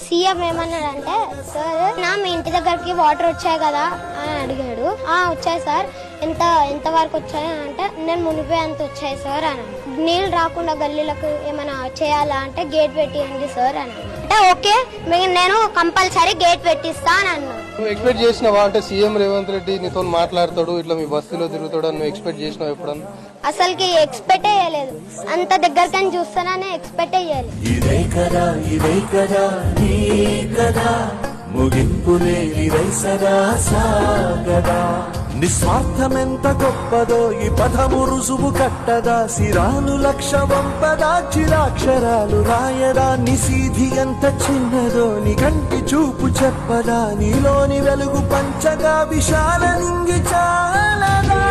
CM ఏమన్నాడంటే, sir మీ ఇంటి దగ్గరికి వాటర్ వచ్చాయి కదా అని అడిగాడు. వచ్చాయి సార్, ఎంత వరకు వచ్చాయి అంటే, నేను మునిపోయేంత వచ్చాయి సార్ అని. నీళ్ళు రాకుండా గల్లీలకు ఏమైనా చేయాలా అంటే, గేట్ పెట్టియండి సార్ అని అంటే, ఓకే నేను కంపల్సరీ గేట్ పెట్టిస్తా అని అన్నా. నువ్వు ఎక్స్పెక్ట్ చేసినావా అంటే సీఎం రేవంత్ రెడ్డి నీతో మాట్లాడతాడు, ఇట్లా మీ బస్తీలో తిరుగుతాడు అని నువ్వు ఎక్స్పెక్ట్ చేసినావు ఎప్పుడన్నా? అసలుకి ఎక్స్పెక్ట్ చేయలేదు, అంత దగ్గరకని చూస్తానని ఎక్స్పెక్ట్ అయ్యాలి. ఇదే కదా ముగింపులేని రైసరా సాగదా, నిస్వార్థమెంత గొప్పదో ఈ పదము రుజువు కట్టదా, సిరాలు లక్ష వంపదా చిరాక్షరాలు రాయదా, నిసీధి ఎంత చిన్నదో నీ కంటి చూపు చెప్పదా, నీలోని వెలుగు పంచగా విశాల నింగి చాలదా.